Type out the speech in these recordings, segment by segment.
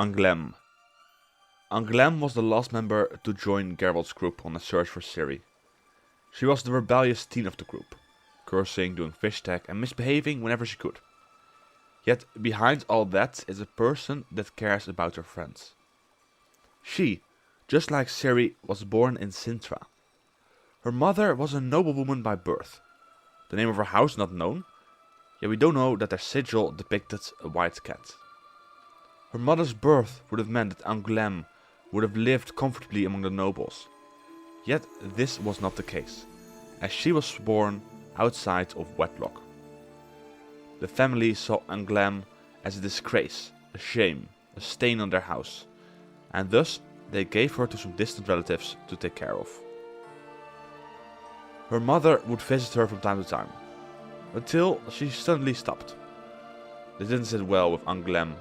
Angoulême. Angoulême was the last member to join Geralt's group on a search for Ciri. She was the rebellious teen of the group, cursing, doing fish tag and misbehaving whenever she could. Yet behind all that is a person that cares about her friends. She, just like Ciri, was born in Sintra. Her mother was a noblewoman by birth. The name of her house not known, yet we don't know that their sigil depicted a white cat. Her mother's birth would have meant that Angoulême would have lived comfortably among the nobles. Yet this was not the case, as she was born outside of wedlock. The family saw Angoulême as a disgrace, a shame, a stain on their house, and thus they gave her to some distant relatives to take care of. Her mother would visit her from time to time, until she suddenly stopped. This didn't sit well with Angoulême,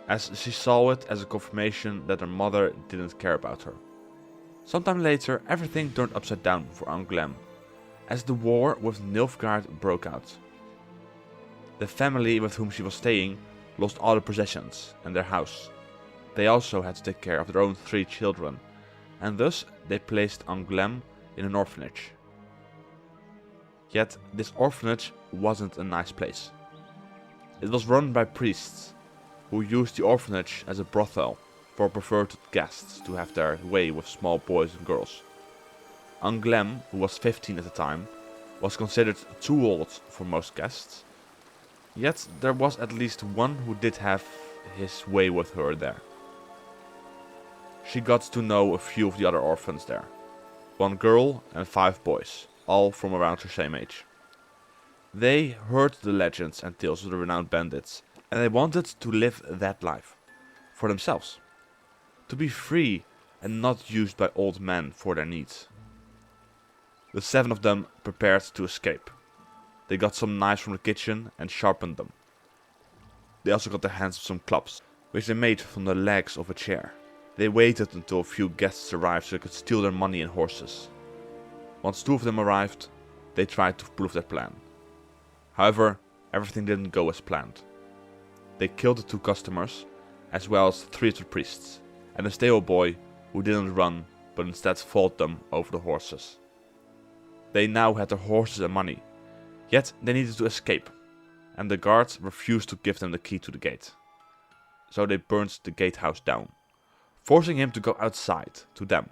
as she saw it as a confirmation that her mother didn't care about her. Sometime later, everything turned upside down for Angoulême, as the war with Nilfgaard broke out. The family with whom she was staying lost all their possessions and their house. They also had to take care of their own 3 children, and thus they placed Angoulême in an orphanage. Yet this orphanage wasn't a nice place. It was run by priests, who used the orphanage as a brothel for perverted guests to have their way with small boys and girls. Angoulême, who was 15 at the time, was considered too old for most guests, yet there was at least one who did have his way with her there. She got to know a few of the other orphans there, 1 girl and 5 boys, all from around her same age. They heard the legends and tales of the renowned bandits, and they wanted to live that life for themselves, to be free and not used by old men for their needs. The 7 of them prepared to escape. They got some knives from the kitchen and sharpened them. They also got their hands on some clubs, which they made from the legs of a chair. They waited until a few guests arrived so they could steal their money and horses. Once 2 of them arrived, they tried to pull off their plan. However, everything didn't go as planned. They killed the 2 customers, as well as 3 of the priests, and a stable boy who didn't run but instead fought them over the horses. They now had their horses and money, yet they needed to escape, and the guards refused to give them the key to the gate. So they burned the gatehouse down, forcing him to go outside to them.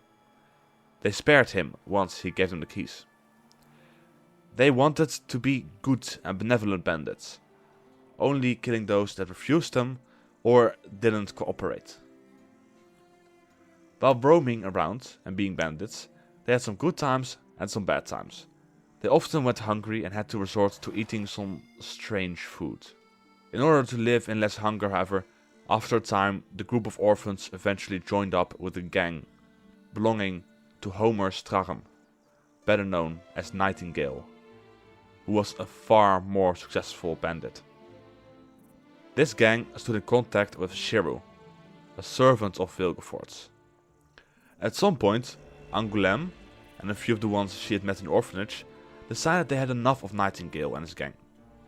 They spared him once he gave them the keys. They wanted to be good and benevolent bandits, only killing those that refused them or didn't cooperate. While roaming around and being bandits, they had some good times and some bad times. They often went hungry and had to resort to eating some strange food. In order to live in less hunger, however, after a time the group of orphans eventually joined up with a gang belonging to Homer Strachem, better known as Nightingale, who was a far more successful bandit. This gang stood in contact with Sheru, a servant of Vilgefortz. At some point, Angoulême, and a few of the ones she had met in the orphanage, decided they had enough of Nightingale and his gang,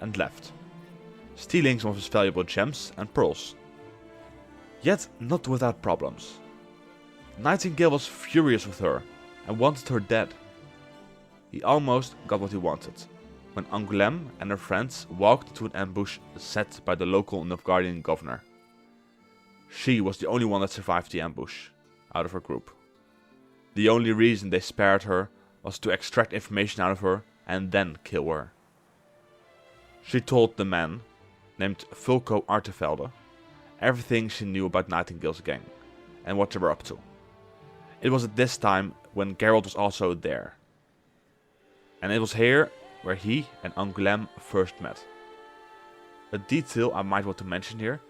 and left, stealing some of his valuable gems and pearls. Yet not without problems. Nightingale was furious with her and wanted her dead. He almost got what he wanted, when Angoulême and her friends walked into an ambush set by the local Nilfgaardian governor. She was the only one that survived the ambush, out of her group. The only reason they spared her was to extract information out of her and then kill her. She told the man, named Fulco Artevelde, everything she knew about Nightingale's gang, and what they were up to. It was at this time when Geralt was also there. And it was here where he and Angoulême first met. A detail I might want to mention here,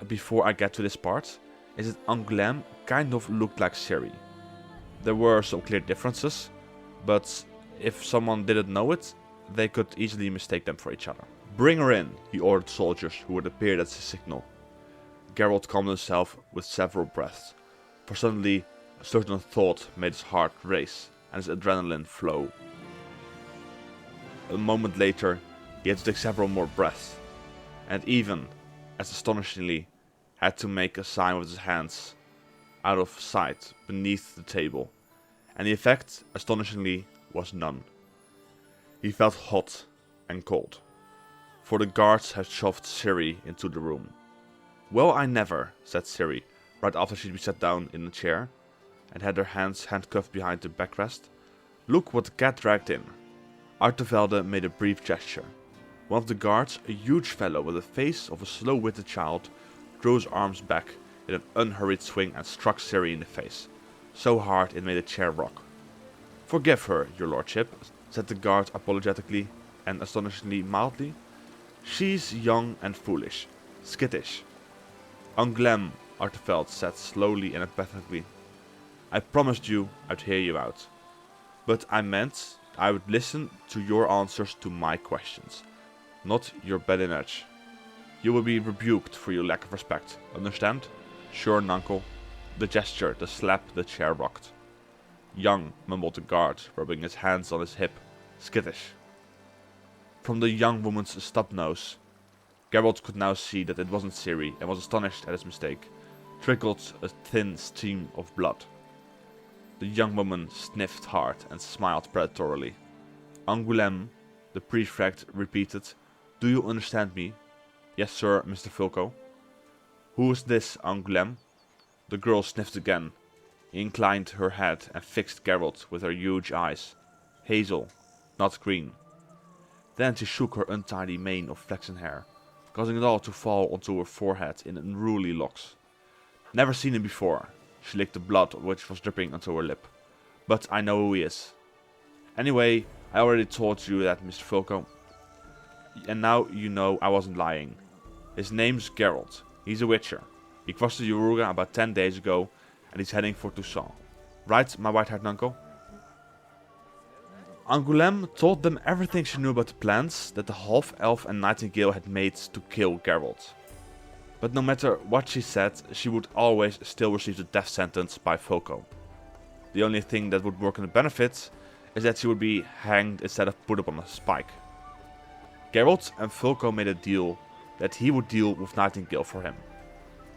before I get to this part, is that Angoulême kind of looked like Ciri. There were some clear differences, but if someone didn't know it, they could easily mistake them for each other. Bring her in, he ordered soldiers who had appeared at his signal. Geralt calmed himself with several breaths, for suddenly a certain thought made his heart race and his adrenaline flow. A moment later, he had to take several more breaths, and even, as astonishingly, had to make a sign with his hands out of sight beneath the table, and the effect, astonishingly, was none. He felt hot and cold, for the guards had shoved Ciri into the room. "Well, I never," said Ciri, right after she'd sat down in a chair and had her hands handcuffed behind the backrest. "Look what the cat dragged in." Artevelde made a brief gesture. One of the guards, a huge fellow with the face of a slow-witted child, drew his arms back in an unhurried swing and struck Ciri in the face, so hard it made the chair rock. "Forgive her, your lordship," said the guard apologetically and astonishingly mildly. "She's young and foolish, skittish." "Angoulême," Artevelde said slowly and emphatically. "I promised you I'd hear you out. But I meant I would listen to your answers to my questions, not your badinage. You will be rebuked for your lack of respect, understand?" "Sure, nuncle." The gesture, the slap, the chair rocked. "Young," mumbled the guard, rubbing his hands on his hip. "Skittish." From the young woman's stub nose, Geralt could now see that it wasn't Ciri, and was astonished at his mistake. Trickled a thin stream of blood. The young woman sniffed hard and smiled predatorily. "Angoulême," the prefect repeated. "Do you understand me?" "Yes, sir, Mr. Fulco." "Who is this Angoulême?" The girl sniffed again, inclined her head and fixed Geralt with her huge eyes. "Hazel, not green." Then she shook her untidy mane of flaxen hair, causing it all to fall onto her forehead in unruly locks. "Never seen him before." She licked the blood which was dripping onto her lip. "But I know who he is. Anyway, I already told you that, Mr. Fulco. And now you know I wasn't lying. His name's Geralt. He's a Witcher. He crossed the Yoruga about 10 days ago, and he's heading for Toussaint. Right, my white-haired uncle?" Angoulême told them everything she knew about the plans that the half-elf and Nightingale had made to kill Geralt. But no matter what she said, she would always still receive the death sentence by Fulco. The only thing that would work in the benefit is that she would be hanged instead of put up on a spike. Geralt and Fulco made a deal that he would deal with Nightingale for him.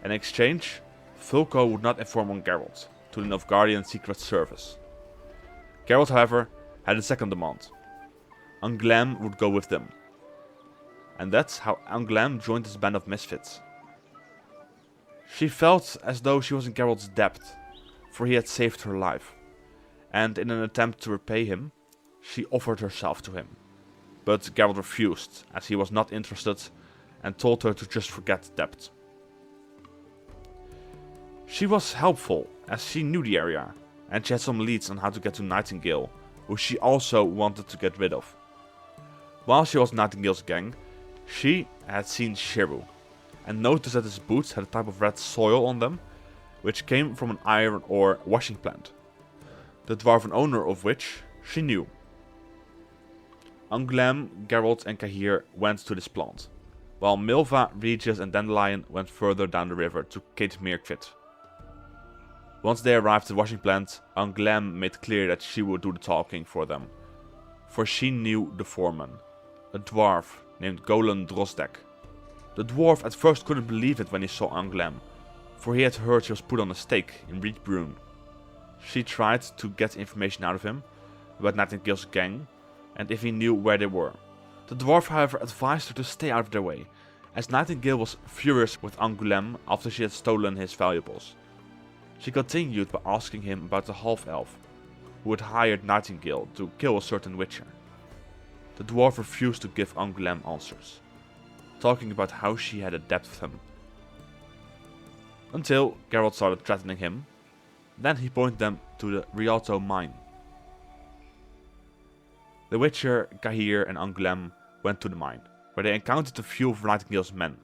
In exchange, Fulco would not inform on Geralt to the Nilfgaardian Secret Service. Geralt, however, had a second demand. Angoulême would go with them. And that's how Angoulême joined his band of misfits. She felt as though she was in Geralt's debt, for he had saved her life, and in an attempt to repay him, she offered herself to him. But Geralt refused, as he was not interested, and told her to just forget the debt. She was helpful, as she knew the area, and she had some leads on how to get to Nightingale, who she also wanted to get rid of. While she was in Nightingale's gang, she had seen Shiru, and noticed that his boots had a type of red soil on them, which came from an iron ore washing plant, the dwarven owner of which she knew. Angoulême, Geralt and Cahir went to this plant, while Milva, Regis and Dandelion went further down the river to Cape Mirkvit. Once they arrived at the washing plant, Angoulême made clear that she would do the talking for them, for she knew the foreman, a dwarf named Golan Drozdek. The dwarf at first couldn't believe it when he saw Angoulême, for he had heard she was put on a stake in Rietbrunn. She tried to get information out of him about Nightingale's gang, and if he knew where they were. The dwarf, however, advised her to stay out of their way, as Nightingale was furious with Angoulême after she had stolen his valuables. She continued by asking him about the half-elf, who had hired Nightingale to kill a certain Witcher. The dwarf refused to give Angoulême answers, talking about how she had a debt with him. Until Geralt started threatening him, then he pointed them to the Rialto mine. The Witcher, Cahir and Angoulême went to the mine, where they encountered a few of Nightingale's men.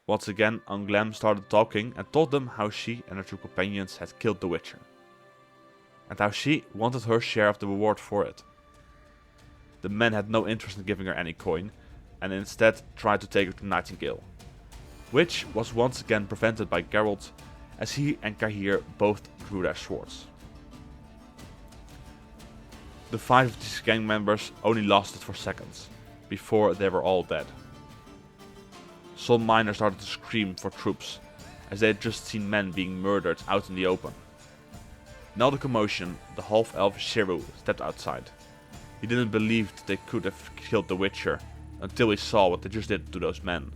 Once again, Angoulême started talking and told them how she and her two companions had killed the Witcher, and how she wanted her share of the reward for it. The men had no interest in giving her any coin, and instead tried to take her to Nightingale, which was once again prevented by Geralt, as he and Cahir both drew their swords. The fight of these gang members only lasted for seconds, before they were all dead. Some miners started to scream for troops, as they had just seen men being murdered out in the open. In all the commotion, the half-elf Shiru stepped outside. He didn't believe that they could have killed the Witcher, until he saw what they just did to those men.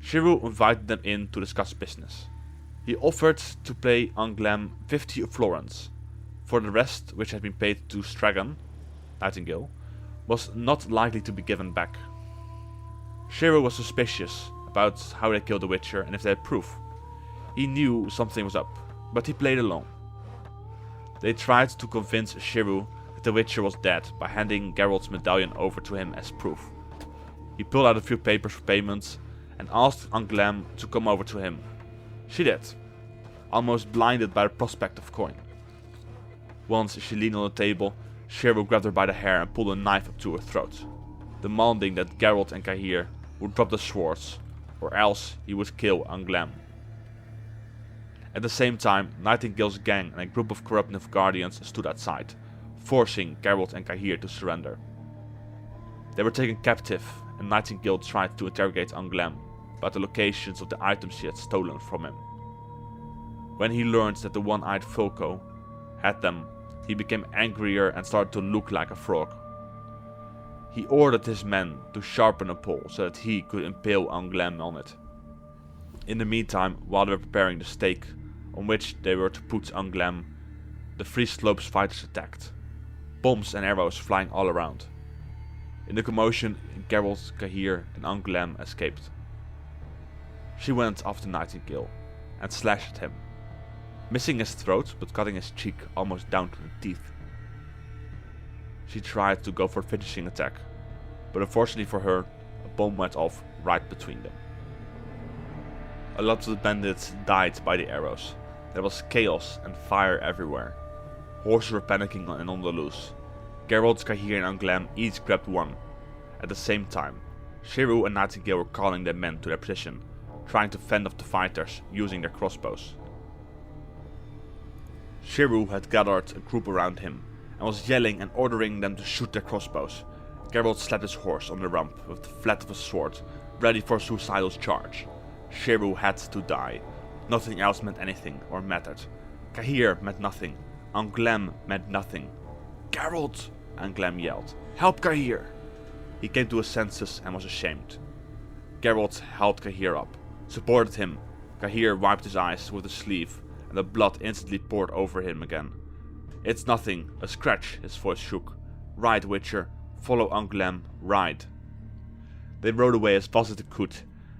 Shiru invited them in to discuss business. He offered to pay Angoulême 50 florins. For the rest, which had been paid to Stragan, Nightingale, was not likely to be given back. Shiru was suspicious about how they killed the Witcher and if they had proof. He knew something was up, but he played along. They tried to convince Shiru that the Witcher was dead by handing Geralt's medallion over to him as proof. He pulled out a few papers for payments and asked Angoulême to come over to him. She did, almost blinded by the prospect of coin. Once she leaned on the table, Shiru grabbed her by the hair and pulled a knife up to her throat, demanding that Geralt and Cahir would drop the swords, or else he would kill Angoulême. At the same time, Nightingale's gang and a group of corrupt Nilfgaardians stood outside, forcing Geralt and Cahir to surrender. They were taken captive, and Nightingale tried to interrogate Angoulême about the locations of the items she had stolen from him. When he learned that the one-eyed Fulco had them, he became angrier and started to look like a frog. He ordered his men to sharpen a pole so that he could impale Angoulême on it. In the meantime, while they were preparing the stake on which they were to put Angoulême, the Free Slopes fighters attacked, bombs and arrows flying all around. In the commotion, Geralt, Cahir and Angoulême escaped. She went after Nightingale and slashed at him, missing his throat but cutting his cheek almost down to the teeth. She tried to go for a finishing attack, but unfortunately for her, a bomb went off right between them. A lot of the bandits died by the arrows. There was chaos and fire everywhere. Horses were panicking and on the loose. Geralt, Cahir and Angoulême each grabbed one. At the same time, Shiru and Nightingale were calling their men to their position, trying to fend off the fighters using their crossbows. Shiru had gathered a group around him and was yelling and ordering them to shoot their crossbows. Geralt slapped his horse on the rump with the flat of his sword, ready for a suicidal charge. Shiru had to die. Nothing else meant anything or mattered. Cahir meant nothing. Angoulême meant nothing. "Geralt!" Angoulême yelled. "Help Cahir!" He came to his senses and was ashamed. Geralt helped Cahir up, supported him. Cahir wiped his eyes with a sleeve, and the blood instantly poured over him again. "It's nothing, a scratch," his voice shook. "Ride, Witcher. Follow Angoulême. Ride." They rode away as fast as they could,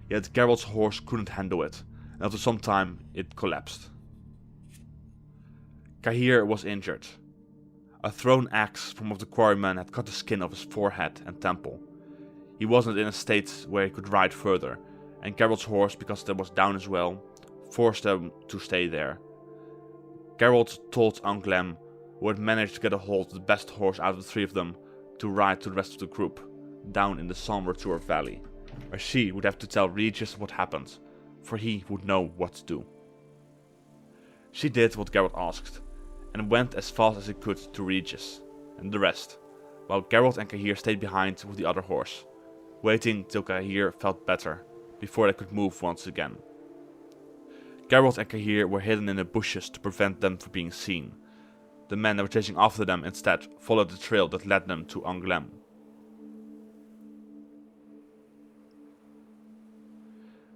yet Geralt's horse couldn't handle it, and after some time it collapsed. Cahir was injured. A thrown axe from one of the quarrymen had cut the skin of his forehead and temple. He wasn't in a state where he could ride further, and Geralt's horse, because it was down as well, forced them to stay there. Geralt told Angoulême, who had managed to get a hold of the best horse out of the three of them, to ride to the rest of the group, down in the Sombre Valley, where she would have to tell Regis what happened, for he would know what to do. She did what Geralt asked, and went as fast as he could to Regis, and the rest, while Geralt and Cahir stayed behind with the other horse, waiting till Cahir felt better, before they could move once again. Geralt and Cahir were hidden in the bushes to prevent them from being seen. The men that were chasing after them instead followed the trail that led them to Angoulême.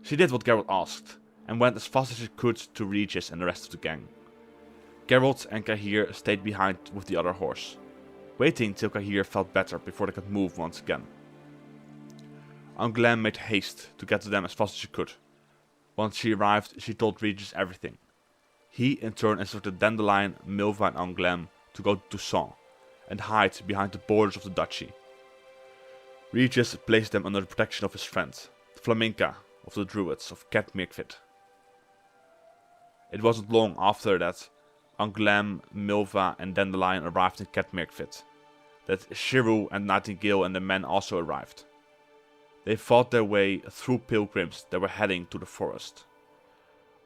She did what Geralt asked, and went as fast as she could to Regis and the rest of the gang. Geralt and Cahir stayed behind with the other horse, waiting till Cahir felt better before they could move once again. Angoulême made haste to get to them as fast as she could. Once she arrived, she told Regis everything. He in turn instructed Dandelion, Milva and Angoulême to go to Toussaint and hide behind the borders of the duchy. Regis placed them under the protection of his friend, the Flaminka of the Druids of Cat Mirkfit. It wasn't long after that Angoulême, Milva and Dandelion arrived in Cat Mirkfit, that Shiru and Nightingale and the men also arrived. They fought their way through pilgrims that were heading to the forest.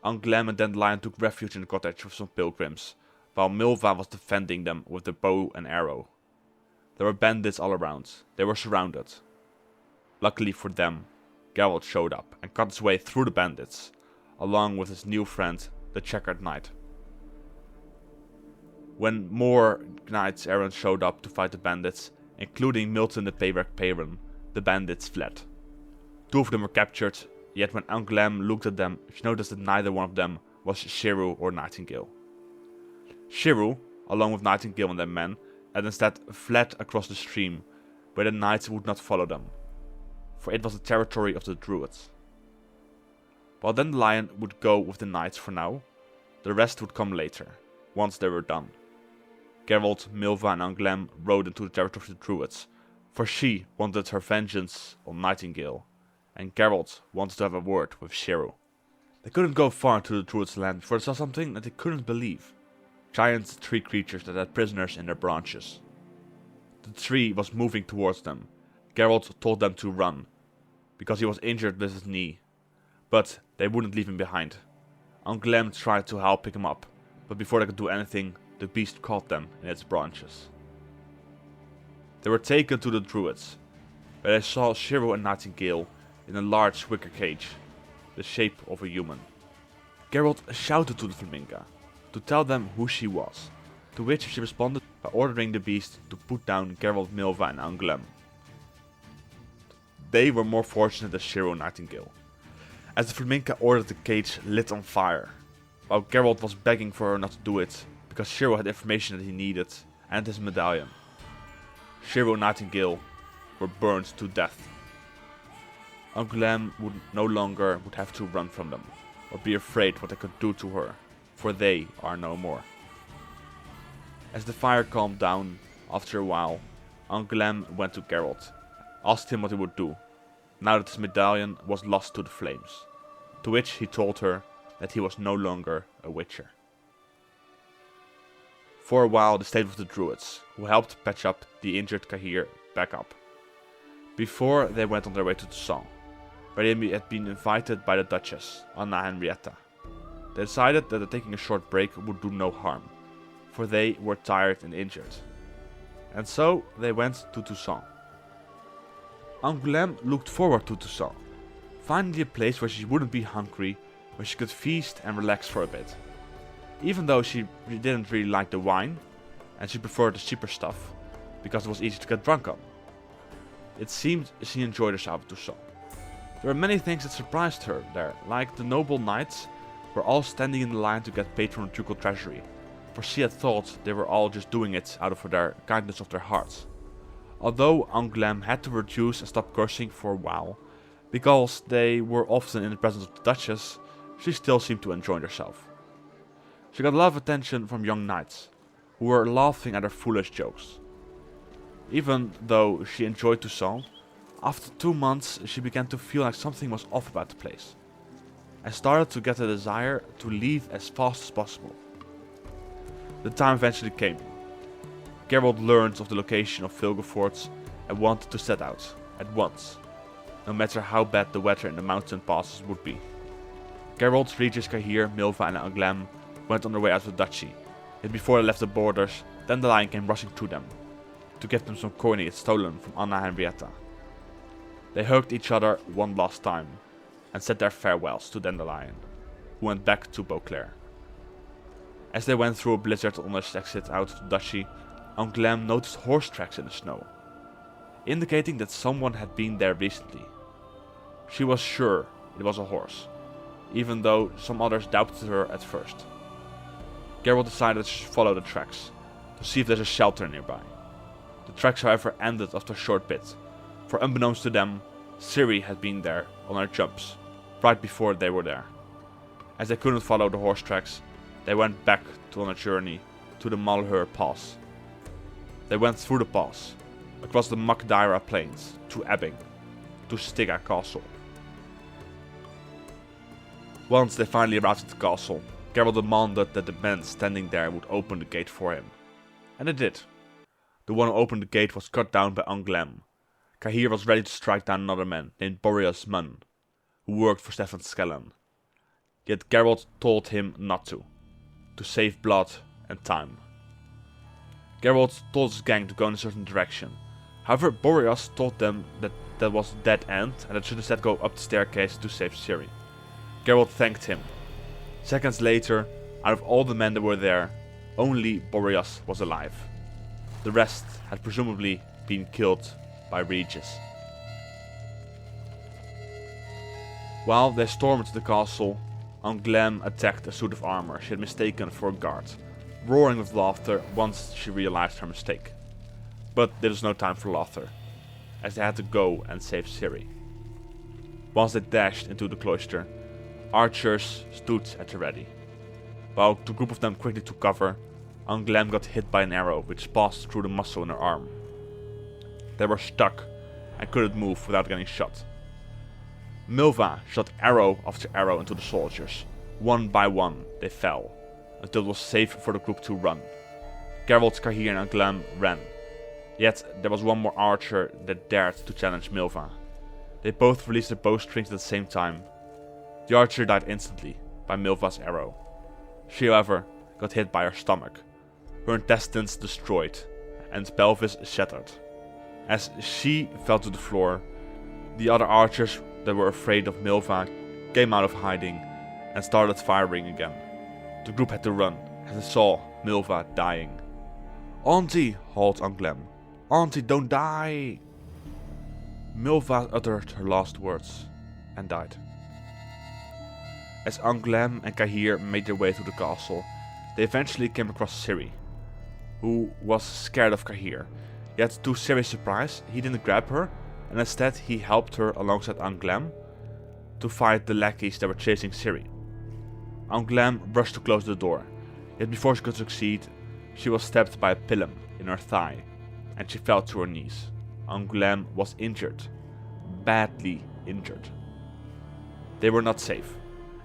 Angoulême and Dandelion took refuge in the cottage with some pilgrims, while Milva was defending them with the bow and arrow. There were bandits all around. They were surrounded. Luckily for them, Geralt showed up and cut his way through the bandits. along with his new friend, the Checkered Knight. When more knights errant showed up to fight the bandits, including Milton the Payback, the bandits fled. 2 of them were captured, yet when Angoulême looked at them, she noticed that neither one of them was Shiru or Nightingale. Shiru, along with Nightingale and their men, had instead fled across the stream, where the knights would not follow them, for it was the territory of the druids. While Dandelion would go with the knights for now, the rest would come later, once they were done. Geralt, Milva and Angoulême rode into the territory of the druids, for she wanted her vengeance on Nightingale, and Geralt wanted to have a word with Shiru. They couldn't go far into the druids' land before they saw something that they couldn't believe. Giant tree creatures that had prisoners in their branches. The tree was moving towards them. Geralt told them to run, because he was injured with his knee, but they wouldn't leave him behind. Angoulême tried to help pick him up, but before they could do anything, the beast caught them in its branches. They were taken to the druids, where they saw Shiru and Nightingale in a large wicker cage, the shape of a human. Geralt shouted to the Flaminga to tell them who she was, to which she responded by ordering the beast to put down Geralt, Milva and Angoulême. They were more fortunate than Shiru and Nightingale, as the Flaminga ordered the cage lit on fire, while Geralt was begging for her not to do it, because Shiru had information that he needed, and his medallion. Shiru and Nightingale were burned to death. Angoulême would no longer have to run from them, or be afraid what they could do to her, for they are no more. As the fire calmed down, after a while, Angoulême went to Geralt, asked him what he would do, now that his medallion was lost to the flames, to which he told her that he was no longer a Witcher. For a while they stayed with the druids, who helped patch up the injured Cahir back up, before they went on their way to Toussaint, where they had been invited by the Duchess, Anna Henrietta. They decided that taking a short break would do no harm, for they were tired and injured. And so they went to Toussaint. Angoulême looked forward to Toussaint, finding a place where she wouldn't be hungry, where she could feast and relax for a bit. Even though she didn't really like the wine, and she preferred the cheaper stuff, because it was easy to get drunk on. It seemed she enjoyed herself at Toussaint. There were many things that surprised her there, like the noble knights were all standing in the line to get paid from the ducal treasury, for she had thought they were all just doing it out of their kindness of their hearts. Although Angoulême had to reduce and stop cursing for a while, because they were often in the presence of the Duchess, she still seemed to enjoy herself. She got a lot of attention from young knights, who were laughing at her foolish jokes. Even though she enjoyed Toussaint, after 2 months she began to feel like something was off about the place, and started to get a desire to leave as fast as possible. The time eventually came. Geralt learned of the location of Vilgefortz and wanted to set out, at once, no matter how bad the weather in the mountain passes would be. Geralt, Regis, Cahir, Milva and Angoulême went on their way out of the duchy, yet before they left the borders, Dandelion came rushing to them, to give them some coin he had stolen from Anna Henrietta. They hugged each other one last time, and said their farewells to Dandelion, who went back to Beauclair. As they went through a blizzard on their exit out of the duchy, Angoulême noticed horse tracks in the snow, indicating that someone had been there recently. She was sure it was a horse, even though some others doubted her at first. Geralt decided to follow the tracks, to see if there's a shelter nearby. The tracks however ended after a short bit, for unbeknownst to them, Ciri had been there on her jumps, right before they were there. As they couldn't follow the horse tracks, they went back on a journey to the Malheur Pass. They went through the pass, across the Makdaira plains, to Ebbing, to Stygia Castle. Once they finally arrived at the castle, Geralt demanded that the men standing there would open the gate for him. And they did. The one who opened the gate was cut down by Angoulême. Cahir was ready to strike down another man named Boreas Munn, who worked for Stefan Skellen. Yet Geralt told him not to save blood and time. Geralt told his gang to go in a certain direction. However, Boreas told them that was a dead end and that should instead go up the staircase to save Ciri. Geralt thanked him. Seconds later, out of all the men that were there, only Boreas was alive. The rest had presumably been killed by Regis. While they stormed the castle, Angoulême attacked a suit of armor she had mistaken for a guard, roaring with laughter once she realized her mistake. But there was no time for laughter, as they had to go and save Ciri. Once they dashed into the cloister, archers stood at the ready. While the group of them quickly took cover, Angoulême got hit by an arrow which passed through the muscle in her arm. They were stuck and couldn't move without getting shot. Milva shot arrow after arrow into the soldiers. One by one they fell, until it was safe for the group to run. Geralt, Cahir and Angoulême ran. Yet there was one more archer that dared to challenge Milva. They both released their bowstrings at the same time. The archer died instantly by Milva's arrow. She, however, got hit by her stomach, her intestines destroyed, and pelvis shattered. As she fell to the floor, the other archers that were afraid of Milva came out of hiding and started firing again. The group had to run as they saw Milva dying. "Auntie!" hauled Angoulême. "Auntie, don't die!" Milva uttered her last words and died. As Angoulême and Cahir made their way through the castle, they eventually came across Ciri, who was scared of Cahir. Yet to Ciri's surprise, he didn't grab her, and instead he helped her alongside Angoulême to fight the lackeys that were chasing Ciri. Angoulême rushed to close the door, yet before she could succeed, she was stabbed by a pilum in her thigh, and she fell to her knees. Angoulême was injured, badly injured. They were not safe,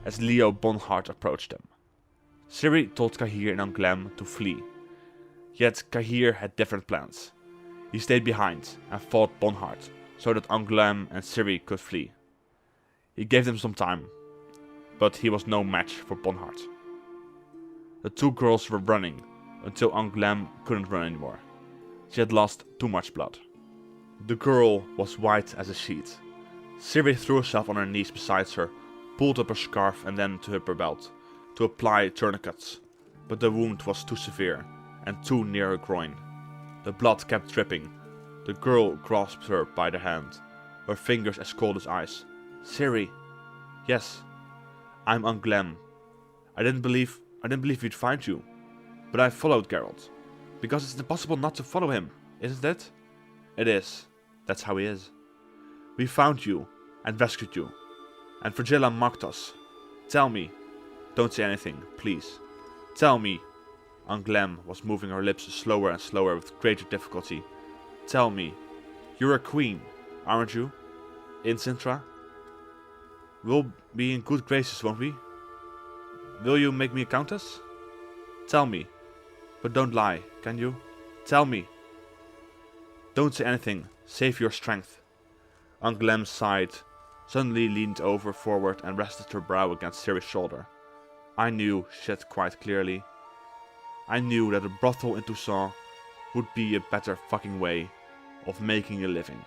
as Leo Bonhart approached them. Ciri told Cahir and Angoulême to flee, yet Cahir had different plans. He stayed behind and fought Bonhart, so that Angoulême and Ciri could flee. He gave them some time, but he was no match for Bonhart. The two girls were running until Angoulême couldn't run anymore. She had lost too much blood. The girl was white as a sheet. Ciri threw herself on her knees beside her, pulled up her scarf and then to her belt, to apply tourniquets, but the wound was too severe and too near her groin. The blood kept dripping. The girl grasped her by the hand, her fingers as cold as ice. "Ciri." "Yes, I'm Angoulême. I didn't believe we'd find you, but I followed Geralt, because it's impossible not to follow him, isn't it?" "It is. That's how he is. We found you and rescued you, and Virgilla mocked us. Tell me." "Don't say anything, please. Tell me." Angoulême was moving her lips slower and slower with greater difficulty. "Tell me. You're a queen, aren't you? In Sintra? We'll be in good graces, won't we? Will you make me a countess? Tell me. But don't lie, can you? Tell me." "Don't say anything. Save your strength." Angoulême sighed, suddenly leaned forward and rested her brow against Ciri's shoulder. "I knew," she said quite clearly. "I knew that a brothel in Toussaint would be a better fucking way of making a living."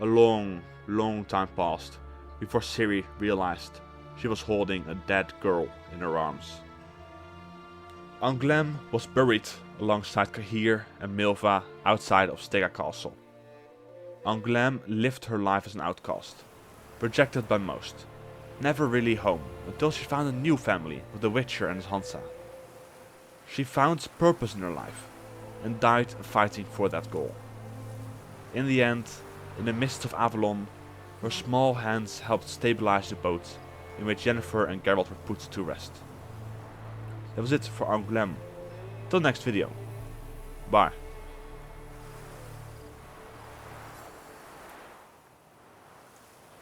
A long, long time passed before Ciri realized she was holding a dead girl in her arms. Angoulême was buried alongside Cahir and Milva outside of Stega Castle. Angoulême lived her life as an outcast, rejected by most, never really home until she found a new family with the Witcher and his Hansa. She found purpose in her life and died fighting for that goal. In the end, in the mists of Avalon, her small hands helped stabilize the boat in which Yennefer and Geralt were put to rest. That was it for Angoulême. Till next video. Bye.